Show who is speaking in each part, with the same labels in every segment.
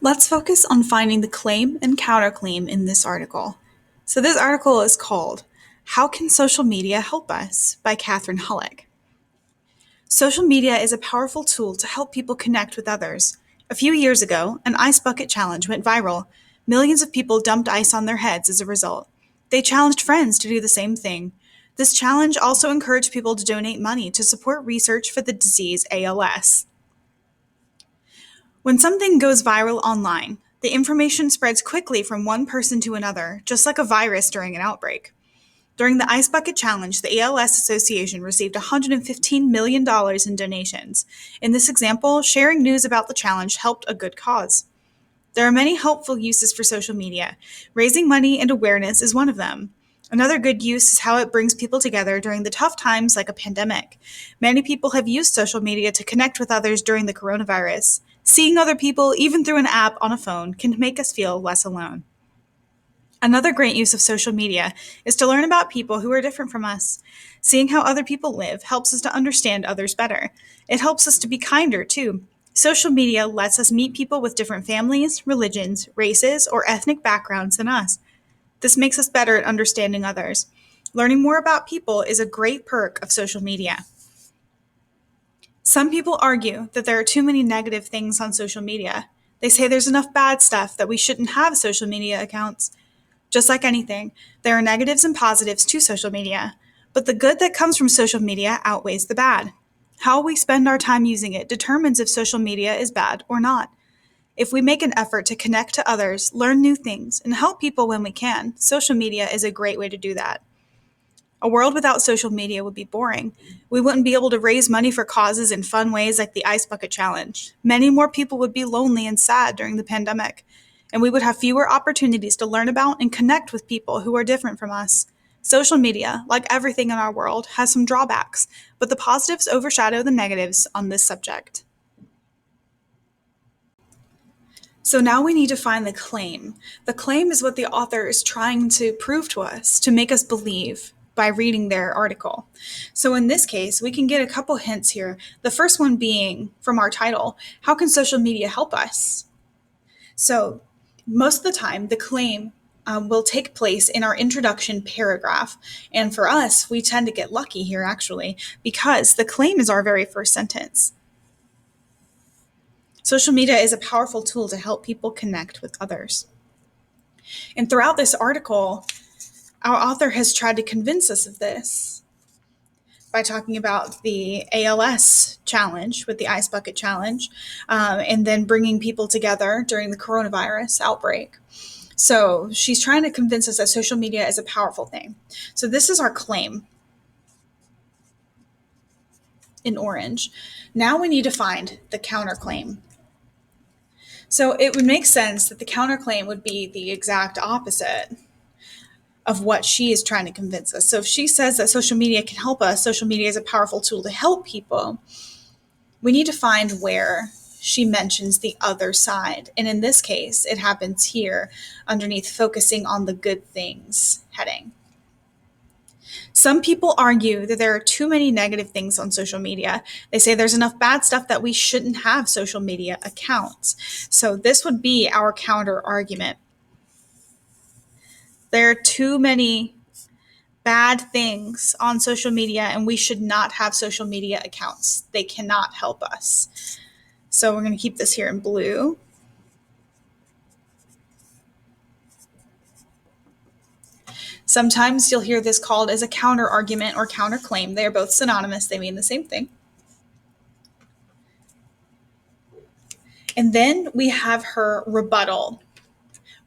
Speaker 1: Let's focus on finding the claim and counterclaim in this article. So this article is called How Can Social Media Help Us by Catherine Hullock. Social media is a powerful tool to help people connect with others. A few years ago, an ice bucket challenge went viral. Millions of people dumped ice on their heads as a result. They challenged friends to do the same thing. This challenge also encouraged people to donate money to support research for the disease ALS. When something goes viral online, the information spreads quickly from one person to another, just like a virus during an outbreak. During the Ice Bucket Challenge, the ALS Association received $115 million in donations. In this example, sharing news about the challenge helped a good cause. There are many helpful uses for social media. Raising money and awareness is one of them. Another good use is how it brings people together during the tough times like a pandemic. Many people have used social media to connect with others during the coronavirus. Seeing other people, even through an app on a phone, can make us feel less alone. Another great use of social media is to learn about people who are different from us. Seeing how other people live helps us to understand others better. It helps us to be kinder, too. Social media lets us meet people with different families, religions, races, or ethnic backgrounds than us. This makes us better at understanding others. Learning more about people is a great perk of social media. Some people argue that there are too many negative things on social media. They say there's enough bad stuff that we shouldn't have social media accounts. Just like anything, there are negatives and positives to social media, but the good that comes from social media outweighs the bad. How we spend our time using it determines if social media is bad or not. If we make an effort to connect to others, learn new things, and help people when we can, social media is a great way to do that. A world without social media would be boring. We wouldn't be able to raise money for causes in fun ways like the Ice Bucket Challenge. Many more people would be lonely and sad during the pandemic, and we would have fewer opportunities to learn about and connect with people who are different from us. Social media, like everything in our world, has some drawbacks, but the positives overshadow the negatives on this subject. So now we need to find the claim. The claim is what the author is trying to prove to us, to make us believe by reading their article. So in this case, we can get a couple hints here. The first one being from our title, how can social media help us? So most of the time, the claim will take place in our introduction paragraph. And for us, we tend to get lucky here actually, because the claim is our very first sentence. Social media is a powerful tool to help people connect with others. And throughout this article, our author has tried to convince us of this by talking about the ALS challenge with the Ice Bucket Challenge, and then bringing people together during the coronavirus outbreak. So she's trying to convince us that social media is a powerful thing. So this is our claim in orange. Now we need to find the counterclaim. So it would make sense that the counterclaim would be the exact opposite of what she is trying to convince us. So if she says that social media can help us, social media is a powerful tool to help people, we need to find where she mentions the other side. And in this case, it happens here underneath focusing on the good things heading. Some people argue that there are too many negative things on social media. They say there's enough bad stuff that we shouldn't have social media accounts. So this would be our counter argument. There are too many bad things on social media, and we should not have social media accounts. They cannot help us. So we're going to keep this here in blue. Sometimes you'll hear this called as a counter argument or counterclaim. They are both synonymous. They mean the same thing. And then we have her rebuttal,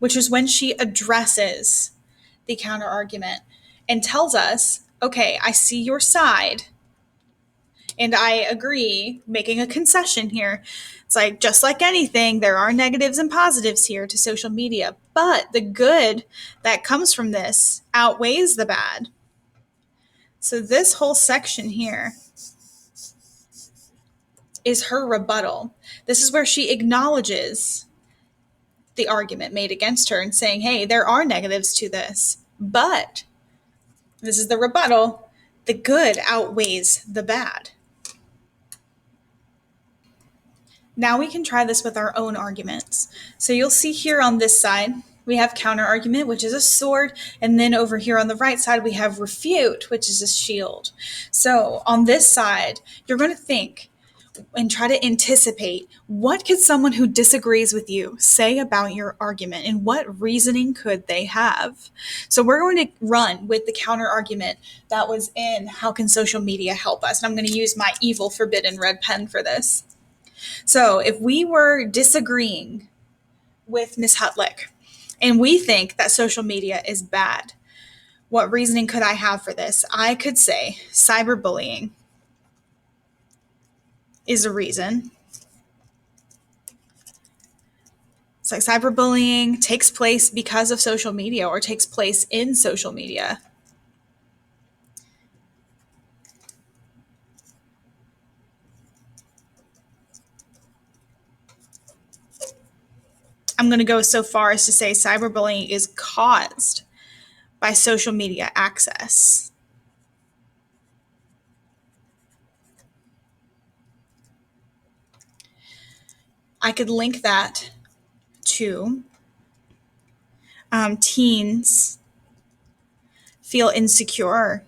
Speaker 1: which is when she addresses the counter argument and tells us, okay, I see your side and I agree, making a concession here. It's like, just like anything, there are negatives and positives here to social media, but the good that comes from this outweighs the bad. So this whole section here is her rebuttal. This is where she acknowledges the argument made against her and saying, hey, there are negatives to this, but this is the rebuttal. The good outweighs the bad. Now we can try this with our own arguments. So you'll see here on this side, we have counter argument, which is a sword, and then over here on the right side, we have refute, which is a shield. So on this side, you're going to think and try to anticipate what could someone who disagrees with you say about your argument and what reasoning could they have. So we're going to run with the counter argument that was in How Can Social Media Help Us? And I'm going to use my evil forbidden red pen for this. So if we were disagreeing with Ms. Hutlick and we think that social media is bad, what reasoning could I have for this? I could say cyberbullying is a reason. It's like cyberbullying takes place because of social media or takes place in social media. I'm going to go so far as to say cyberbullying is caused by social media access. I could link that to teens feel insecure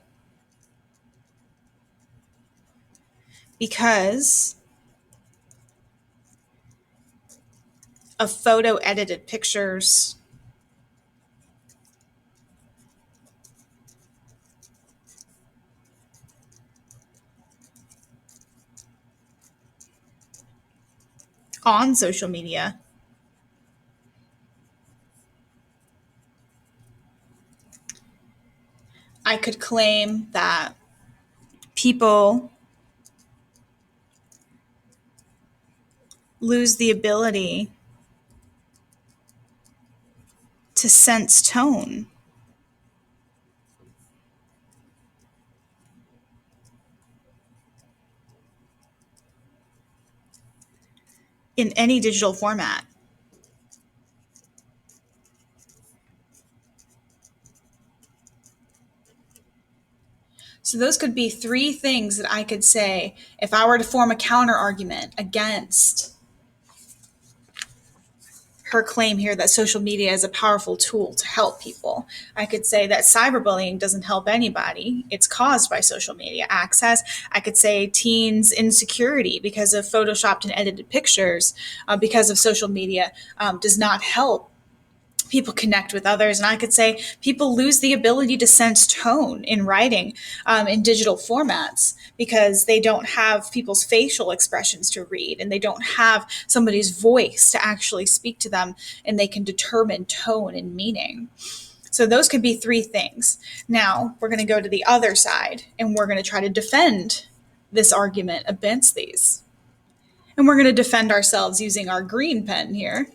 Speaker 1: because of photo edited pictures on social media. I could claim that people lose the ability to sense tone. In any digital format. So those could be three things that I could say if I were to form a counter argument against her claim here that social media is a powerful tool to help people. I could say that cyberbullying doesn't help anybody. It's caused by social media access. I could say teens' insecurity because of photoshopped and edited pictures because of social media does not help people connect with others. And I could say people lose the ability to sense tone in writing in digital formats because they don't have people's facial expressions to read and they don't have somebody's voice to actually speak to them and they can determine tone and meaning. So those could be three things. Now we're going to go to the other side and we're going to try to defend this argument against these. And we're going to defend ourselves using our green pen here.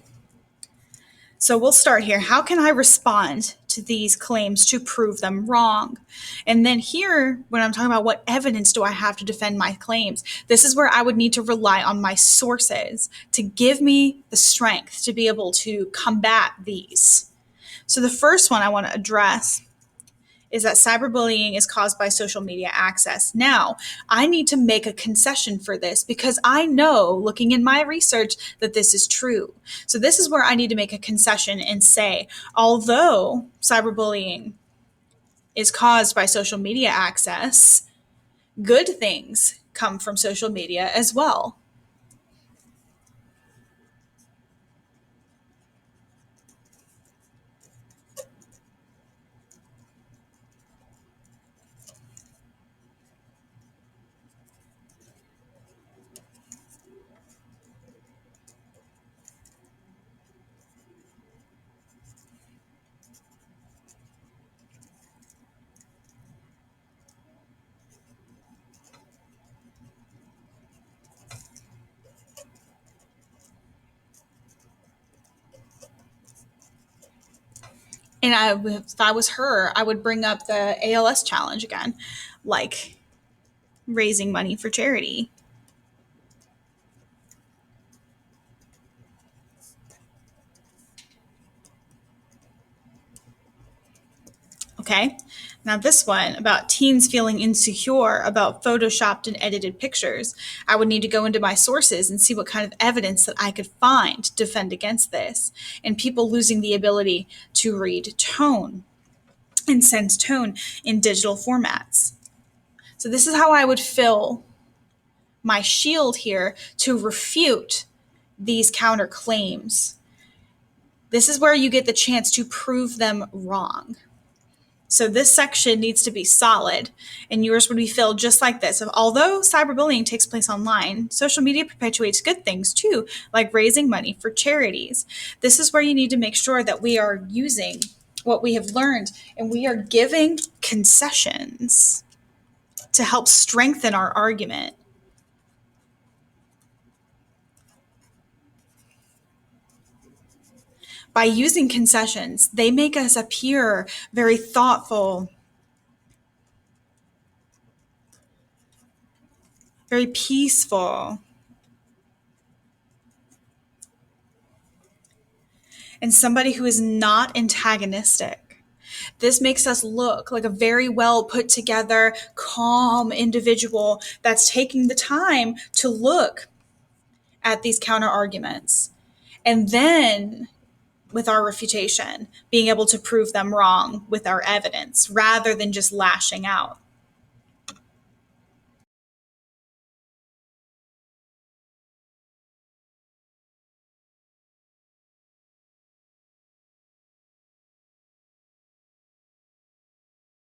Speaker 1: So we'll start here. How can I respond to these claims to prove them wrong? And then here, when I'm talking about what evidence do I have to defend my claims, this is where I would need to rely on my sources to give me the strength to be able to combat these. So the first one I want to address is that cyberbullying is caused by social media access. Now, I need to make a concession for this because I know, looking in my research, that this is true. So this is where I need to make a concession and say, although cyberbullying is caused by social media access, good things come from social media as well. And if I was her, I would bring up the ALS challenge again, like raising money for charity. Okay, now this one about teens feeling insecure about photoshopped and edited pictures. I would need to go into my sources and see what kind of evidence that I could find to defend against this. And people losing the ability to read tone and sense tone in digital formats. So this is how I would fill my shield here to refute these counterclaims. This is where you get the chance to prove them wrong. So this section needs to be solid, and yours would be filled just like this. Although cyberbullying takes place online, social media perpetuates good things too, like raising money for charities. This is where you need to make sure that we are using what we have learned and we are giving concessions to help strengthen our argument. By using concessions, they make us appear very thoughtful, very peaceful, and somebody who is not antagonistic. This makes us look like a very well put together, calm individual that's taking the time to look at these counter arguments. And then, with our refutation, being able to prove them wrong with our evidence rather than just lashing out.